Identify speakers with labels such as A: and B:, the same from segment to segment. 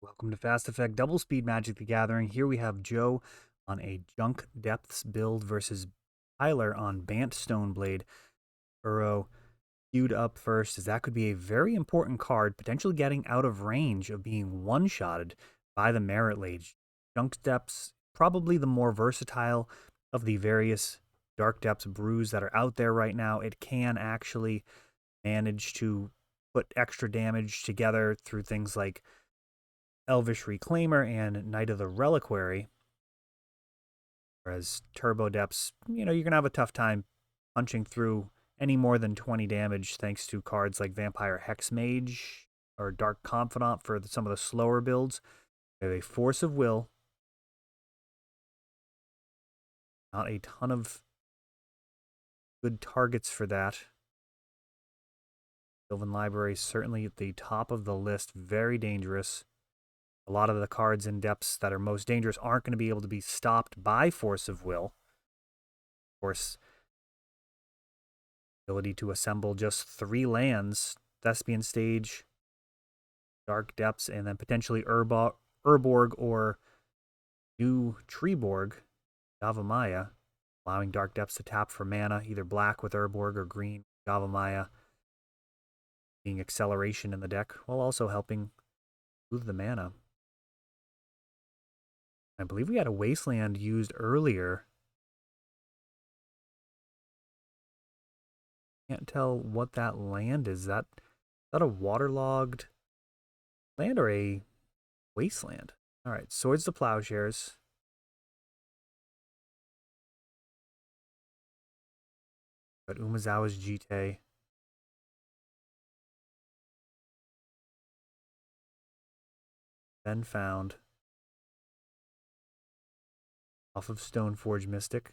A: Welcome to Fast Effect Double Speed Magic the Gathering. Here we have Joe on a Junk Depths build versus Tyler on Bant Stoneblade. Uro queued up first, as that could be a very important card, potentially getting out of range of being one-shotted by the Merit Lage. Junk Depths, probably the more versatile of the various Dark Depths brews that are out there right now. It can actually manage to put extra damage together through things like Elvish Reclaimer and Knight of the Reliquary. Whereas Turbo Depths, you're going to have a tough time punching through any more than 20 damage thanks to cards like Vampire Hexmage or Dark Confidant for some of the slower builds. We have a Force of Will. Not a ton of good targets for that. Sylvan Library is certainly at the top of the list. Very dangerous. A lot of the cards in depths that are most dangerous aren't going to be able to be stopped by Force of Will. Of course, ability to assemble just 3 lands, Thespian Stage, Dark Depths, and then potentially Urborg or new Treeborg, Yavimaya, allowing Dark Depths to tap for mana, either black with Urborg or green Yavimaya, being acceleration in the deck, while also helping move the mana. I believe we had a Wasteland used earlier. Can't tell what that land is. Is that a waterlogged land or a wasteland? All right, Swords to Plowshares. Got Umezawa's Jite. Then found off of Stoneforge Mystic.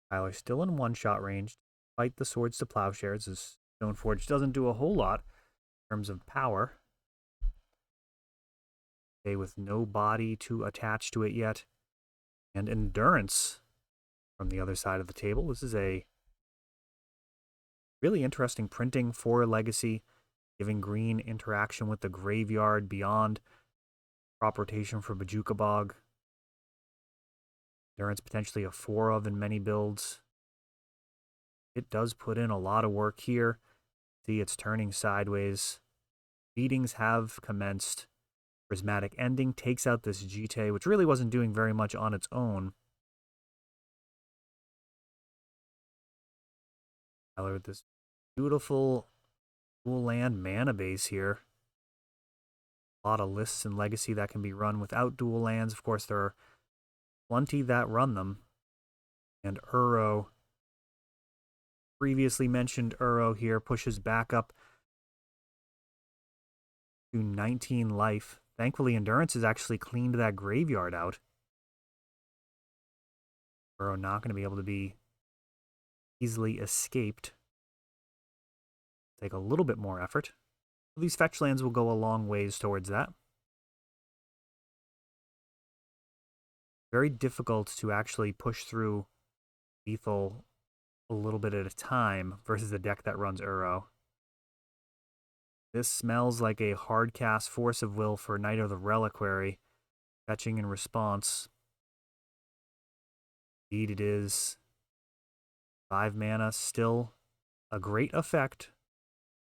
A: Tyler still in one-shot range. Fight the Swords to Plowshares, as Stoneforge doesn't do a whole lot in terms of power. Okay, with no body to attach to it yet. And Endurance from the other side of the table. This is a really interesting printing for Legacy, giving green interaction with the graveyard beyond crop rotation for Bojuka Bog. Endurance potentially a 4 of in many builds. It does put in a lot of work here. See, it's turning sideways. Meetings have commenced. Prismatic Ending takes out this Jite, which really wasn't doing very much on its own. Tyler with this beautiful dual land mana base here. A lot of lists in Legacy that can be run without dual lands. Of course, there are plenty that run them. And Uro, previously mentioned Uro here, pushes back up to 19 life. Thankfully, Endurance has actually cleaned that graveyard out. Uro not going to be able to be easily escaped. Take a little bit more effort. These fetch lands will go a long ways towards that. Very difficult to actually push through lethal a little bit at a time versus a deck that runs Uro. This smells like a hard cast Force of Will for Knight of the Reliquary. Fetching in response. Indeed it is. 5 mana, still a great effect.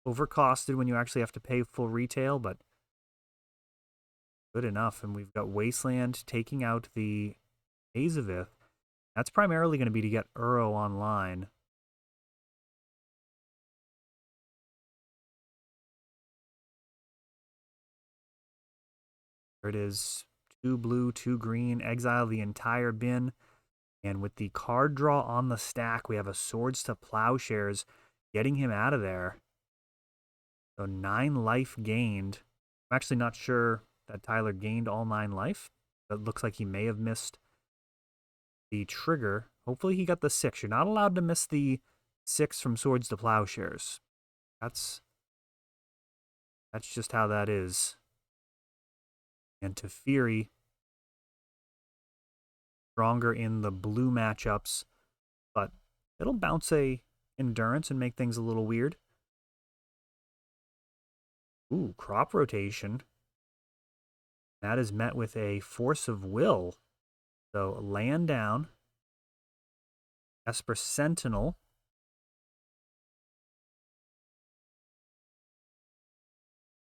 A: Overcosted when you actually have to pay full retail, but good enough. And we've got Wasteland taking out the Azavith. That's primarily going to be to get Uro online. There it is. 2 blue, 2 green. Exile the entire bin. And with the card draw on the stack, we have a Swords to Plowshares getting him out of there. So 9 life gained. I'm actually not sure that Tyler gained all 9 life. It looks like he may have missed the trigger. Hopefully he got the 6. You're not allowed to miss the 6 from Swords to Plowshares. That's just how that is. And Teferi, stronger in the blue matchups, but it'll bounce a Endurance and make things a little weird. Ooh, crop rotation. That is met with a force of will. So land down. Esper Sentinel.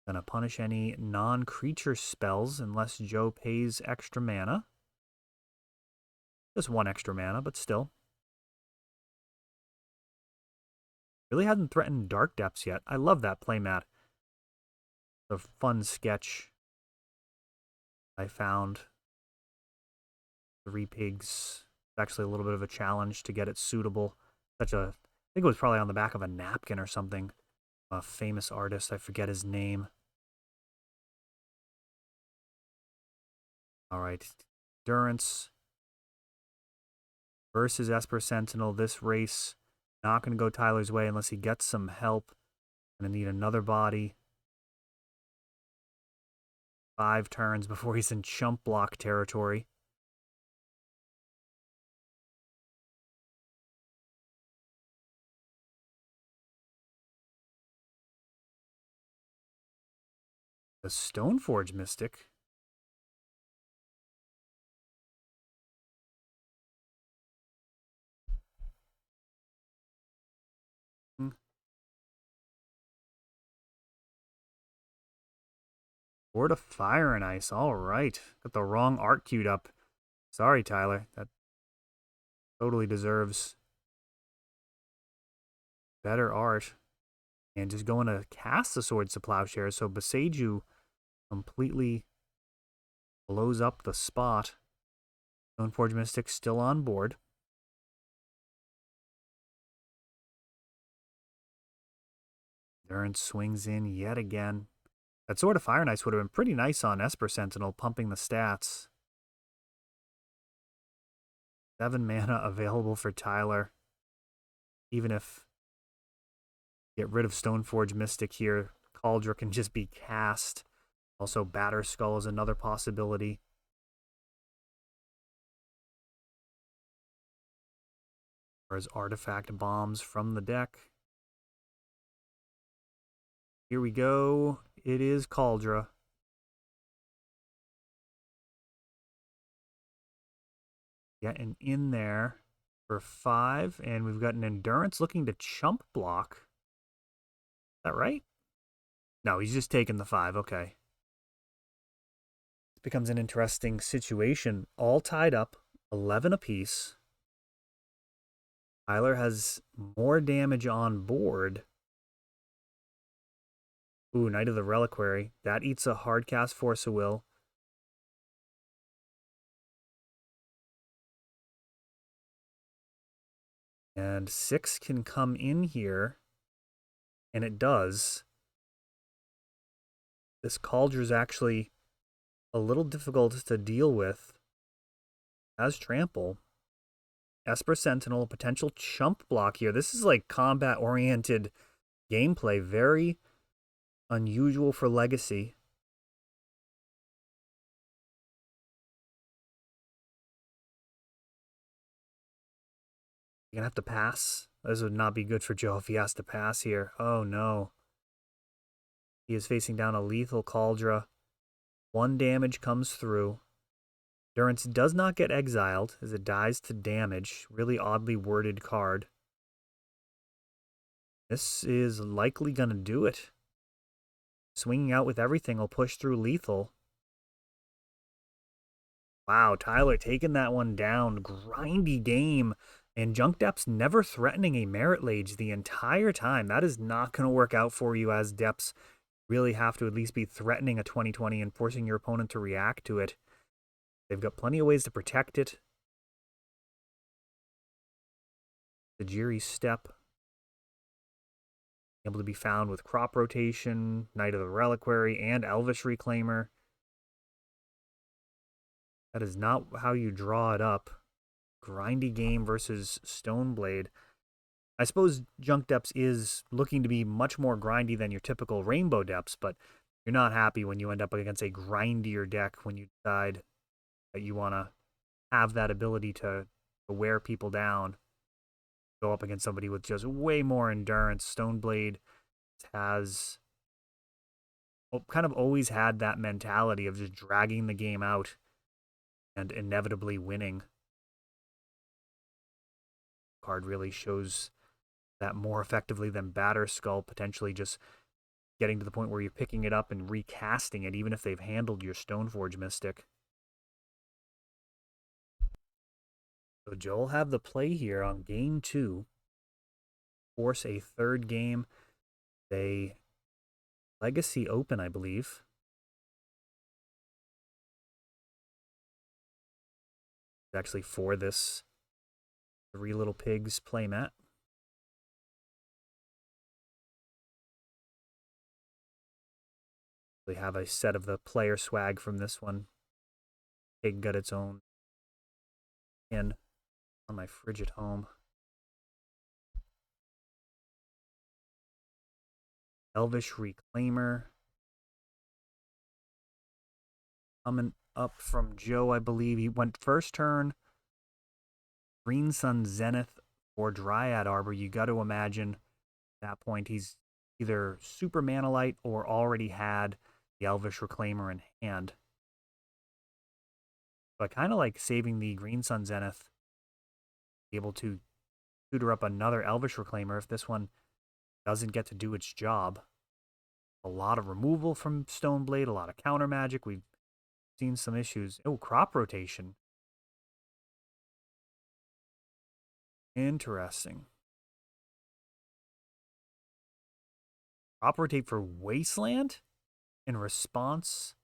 A: Gonna punish any non-creature spells unless Joe pays extra mana. Just one extra mana, but still. Really hasn't threatened Dark Depths yet. I love that playmat. The fun sketch I found. 3 pigs. It's actually a little bit of a challenge to get it suitable. I think it was probably on the back of a napkin or something. A famous artist, I forget his name. All right, Endurance versus Esper Sentinel. This race, not going to go Tyler's way unless he gets some help. Going to need another body. 5 turns before he's in chump block territory. The Stoneforge Mystic. Board of Fire and Ice. All right. Got the wrong art queued up. Sorry, Tyler. That totally deserves better art. And just going to cast the Swords to Plowshares. So Boseiju completely blows up the spot. Stoneforge Mystic still on board. Endurance swings in yet again. That Sword of Fire and Ice would have been pretty nice on Esper Sentinel, pumping the stats. 7 mana available for Tyler. Even if get rid of Stoneforge Mystic here, Kaldra can just be cast. Also, Batterskull is another possibility. Or as artifact bombs from the deck. Here we go. It is Kaldra. Getting in there for 5. And we've got an Endurance looking to chump block. Is that right? No, he's just taking the 5. Okay. It becomes an interesting situation. All tied up. 11 apiece. Tyler has more damage on board. Ooh, Knight of the Reliquary. That eats a hard cast Force of Will. And 6 can come in here. And it does. This Caldra's actually a little difficult to deal with. As Trample. Esper Sentinel, potential chump block here. This is like combat-oriented gameplay. Very unusual for Legacy. You're going to have to pass. This would not be good for Joe if he has to pass here. Oh, no. He is facing down a lethal Kaldra. 1 damage comes through. Endurance does not get exiled as it dies to damage. Really oddly worded card. This is likely going to do it. Swinging out with everything will push through lethal. Wow, Tyler taking that one down. Grindy game. And Junk Depths never threatening a Merit Lage the entire time. That is not going to work out for you, as Depths really have to at least be threatening a 20/20 and forcing your opponent to react to it. They've got plenty of ways to protect it. The Jiri Step. Able to be found with Crop Rotation, Knight of the Reliquary, and Elvish Reclaimer. That is not how you draw it up. Grindy game versus Stoneblade. I suppose Junk Depths is looking to be much more grindy than your typical Rainbow Depths, but you're not happy when you end up against a grindier deck when you decide that you want to have that ability to wear people down. Go up against somebody with just way more endurance. Stoneblade has kind of always had that mentality of just dragging the game out and inevitably winning. Card really shows that more effectively than Batterskull, potentially just getting to the point where you're picking it up and recasting it, even if they've handled your Stoneforge Mystic. So Joe will have the play here on game 2. Force a third game. They Legacy Open, I believe. Actually, for this Three Little Pigs playmat. They have a set of the player swag from this one. Pig got its own in on my fridge at home. Elvish Reclaimer. Coming up from Joe, I believe. He went first turn. Green Sun Zenith or Dryad Arbor. You got to imagine at that point he's either super Manalite or already had the Elvish Reclaimer in hand. So I kind of like saving the Green Sun Zenith, be able to tutor up another Elvish Reclaimer if this one doesn't get to do its job. A lot of removal from Stoneblade, a lot of counter magic. We've seen some issues. Oh, crop rotation. Interesting. Crop rotate for Wasteland in response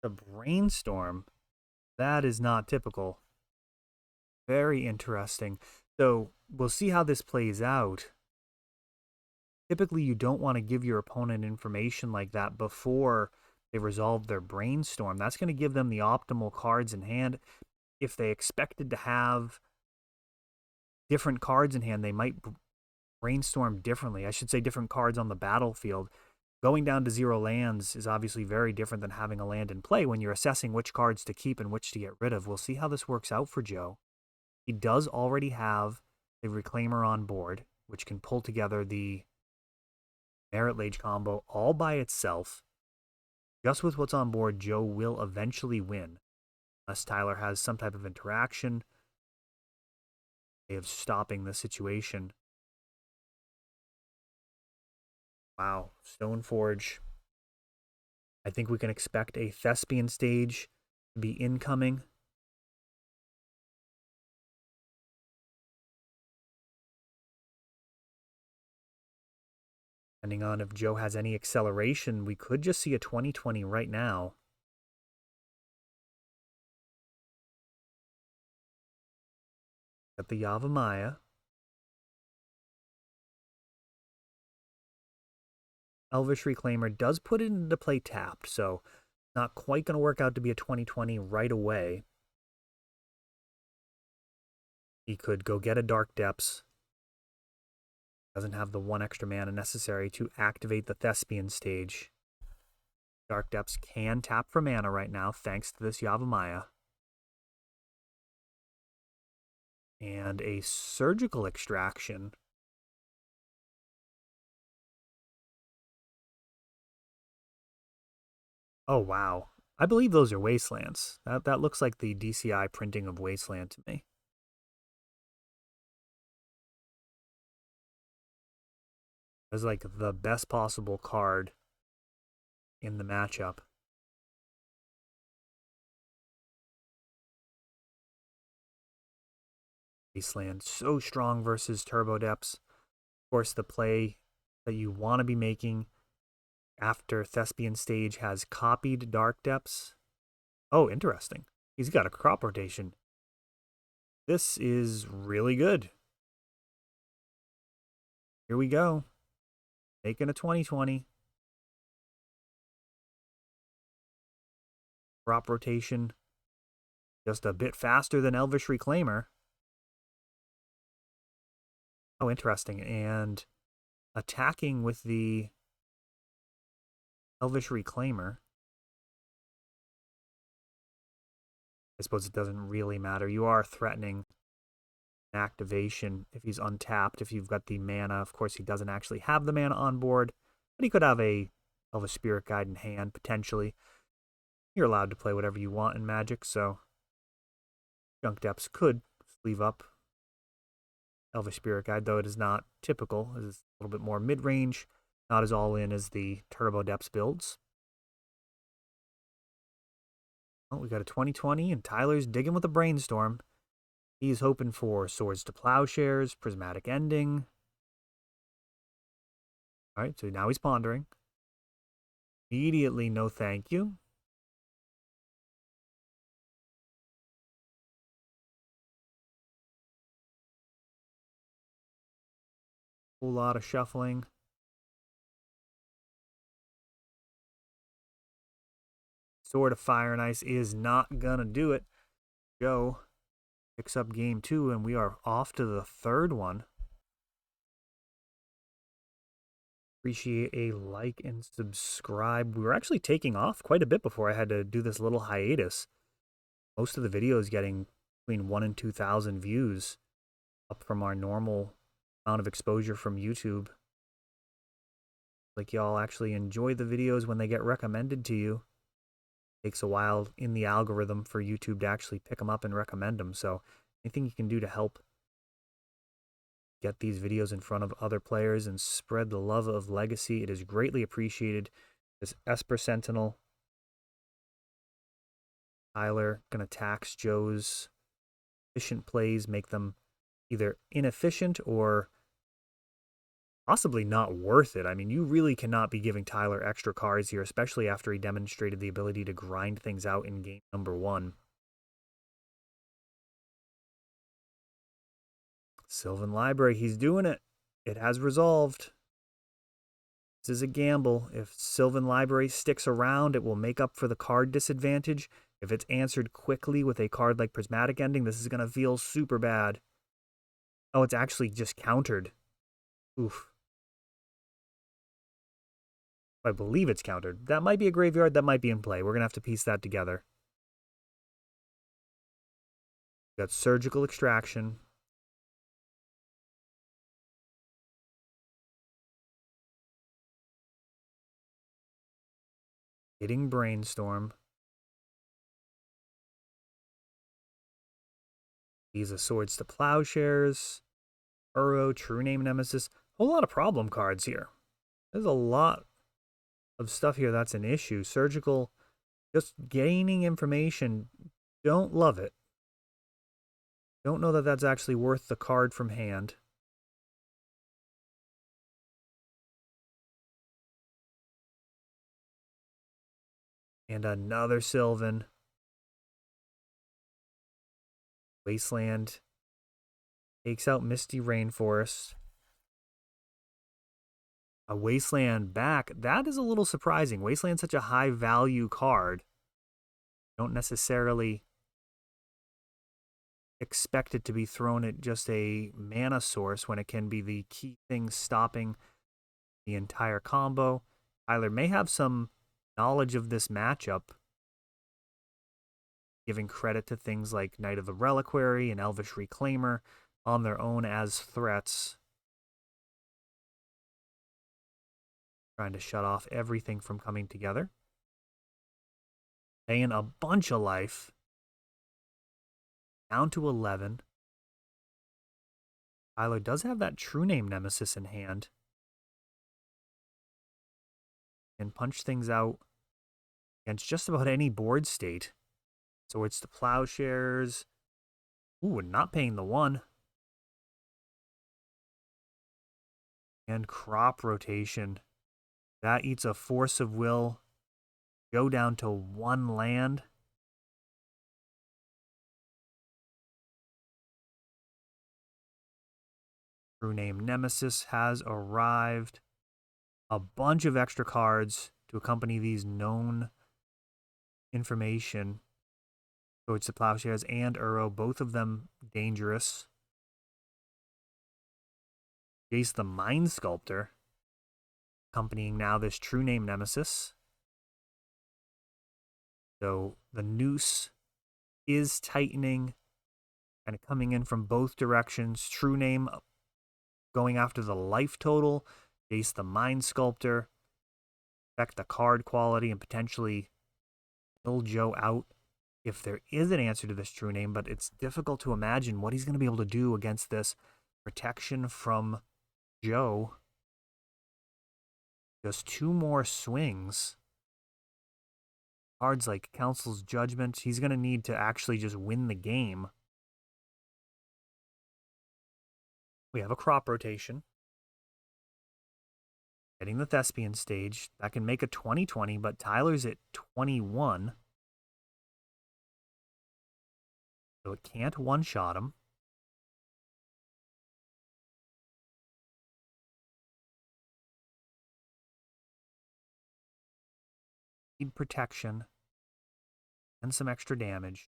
A: to Brainstorm. That is not typical. Very interesting. So we'll see how this plays out. Typically, you don't want to give your opponent information like that before they resolve their Brainstorm. That's going to give them the optimal cards in hand. If they expected to have different cards in hand, they might brainstorm differently. I should say different cards on the battlefield. Going down to 0 lands is obviously very different than having a land in play when you're assessing which cards to keep and which to get rid of. We'll see how this works out for Joe. He does already have a Reclaimer on board, which can pull together the Merit Lage combo all by itself. Just with what's on board, Joe will eventually win, unless Tyler has some type of interaction way of stopping the situation. Wow, Stoneforge. I think we can expect a Thespian stage to be incoming. Depending on if Joe has any acceleration, we could just see a 2020 right now. Got the Yavimaya. Elvish Reclaimer does put it into play tapped, so not quite going to work out to be a 2020 right away. He could go get a Dark Depths. Doesn't have the 1 extra mana necessary to activate the Thespian stage. Dark Depths can tap for mana right now, thanks to this Yavimaya. And a Surgical Extraction. Oh, wow. I believe those are Wastelands. That looks like the DCI printing of Wasteland to me. It's like the best possible card in the matchup. Wasteland so strong versus Turbo Depths. Of course, the play that you want to be making after Thespian stage has copied Dark Depths. Oh, interesting. He's got a crop rotation. This is really good. Here we go. Making a 2020. Crop rotation. Just a bit faster than Elvish Reclaimer. Oh, interesting. And attacking with the Elvish Reclaimer. I suppose it doesn't really matter. You are threatening an activation if he's untapped, if you've got the mana. Of course, he doesn't actually have the mana on board, but he could have a Elvish Spirit Guide in hand, potentially. You're allowed to play whatever you want in Magic, so Junk Depths could sleeve up Elvish Spirit Guide, though it is not typical. It is a little bit more mid-range, not as all-in as the Turbo Depths builds. Oh, we got a 2020, and Tyler's digging with a brainstorm. He's hoping for Swords to Plowshares, Prismatic Ending. All right, so now he's pondering. Immediately, no thank you. Whole lot of shuffling. Sword of Fire and Ice is not gonna do it. Joe picks up game 2, and we are off to the third one. Appreciate a like and subscribe. We were actually taking off quite a bit before I had to do this little hiatus. Most of the videos getting between 1,000 and 2,000 views, up from our normal amount of exposure from YouTube. Like y'all actually enjoy the videos when they get recommended to you. Takes a while in the algorithm for YouTube to actually pick them up and recommend them. So anything you can do to help get these videos in front of other players and spread the love of Legacy, it is greatly appreciated. This Esper Sentinel, Tyler gonna tax Joe's efficient plays, make them either inefficient or possibly not worth it. I mean, you really cannot be giving Tyler extra cards here, especially after he demonstrated the ability to grind things out in game number 1. Sylvan Library, he's doing it. It has resolved. This is a gamble. If Sylvan Library sticks around, it will make up for the card disadvantage. If it's answered quickly with a card like Prismatic Ending, this is going to feel super bad. Oh, it's actually just countered. Oof. I believe it's countered. That might be a graveyard. That might be in play. We're going to have to piece that together. We got Surgical Extraction. Hitting Brainstorm. These are Swords to Plowshares. Uro, True Name Nemesis. Whole lot of problem cards here. There's a lot of stuff here that's an issue. Surgical, just gaining information. Don't love it. Don't know that that's actually worth the card from hand. And another Sylvan. Wasteland takes out Misty Rainforest. A Wasteland back. That is a little surprising. Wasteland's such a high value card. Don't necessarily expect it to be thrown at just a mana source when it can be the key thing stopping the entire combo. Tyler may have some knowledge of this matchup, giving credit to things like Knight of the Reliquary and Elvish Reclaimer on their own as threats. Trying to shut off everything from coming together. Paying a bunch of life. Down to 11. Tyler does have that True Name Nemesis in hand. And punch things out against just about any board state. So it's the Plowshares. Ooh, not paying the 1. And Crop Rotation. That eats a Force of Will. Go down to 1 land. True Name Nemesis has arrived. A bunch of extra cards to accompany these known information. So it's the Plowshares and Uro, both of them dangerous. Jace the Mind Sculptor, accompanying now this True Name Nemesis. So the noose is tightening, kind of coming in from both directions. True Name going after the life total. Jace the Mind Sculptor affect the card quality and potentially kill Joe out if there is an answer to this true name, but it's difficult to imagine what he's going to be able to do against this protection from Joe. Just 2 more swings. Cards like Council's Judgment, he's going to need to actually just win the game. We have a crop rotation. Getting the Thespian stage. That can make a 20-20, but Tyler's at 21. So it can't one-shot him. Need protection. And some extra damage.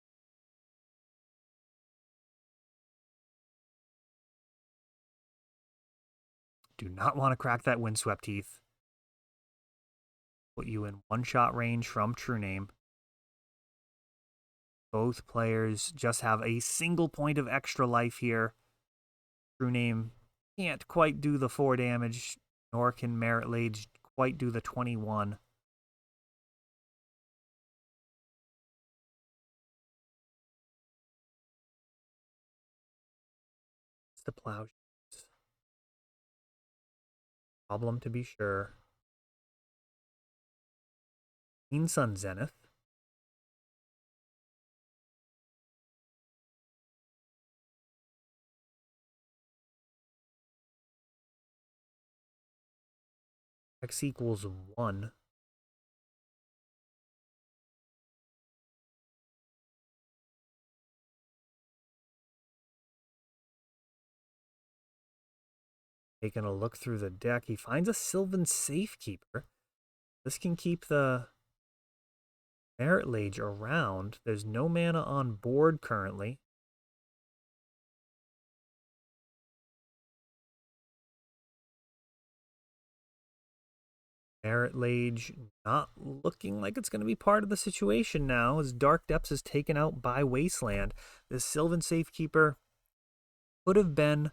A: Do not want to crack that Windswept Heath. Put you in one-shot range from True Name. Both players just have a single point of extra life here. True Name can't quite do the 4 damage, nor can Merit Lage quite do the 21. It's the Plowshares. Problem to be sure. Queen Sun Zenith. X equals 1. Taking a look through the deck, he finds a Sylvan Safekeeper. This can keep the Merit Lage around. There's no mana on board currently. Merit Lage not looking like it's going to be part of the situation now as Dark Depths is taken out by Wasteland. This Sylvan Safekeeper could have been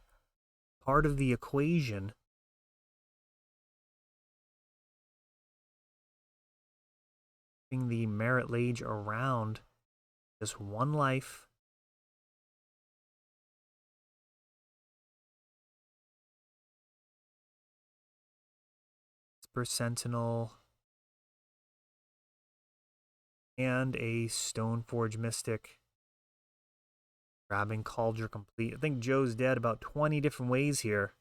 A: part of the equation. Keeping the Merit Lage around. Just 1 life. Per Sentinel. And a Stoneforge Mystic. Grabbing Cauldron Complete. I think Joe's dead about 20 different ways here.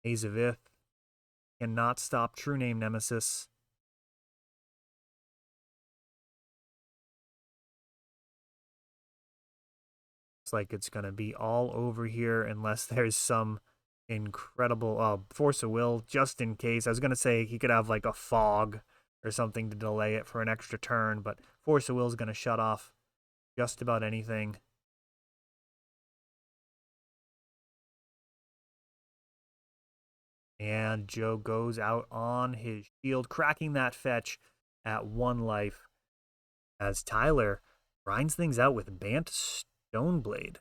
A: Maze of Ith cannot stop True Name Nemesis. Looks like it's going to be all over here unless there's some incredible Force of Will just in case. I was going to say he could have like a fog or something to delay it for an extra turn, but Force of Will is going to shut off just about anything. And Joe goes out on his shield, cracking that fetch at 1 life as Tyler grinds things out with Bant Stoneblade.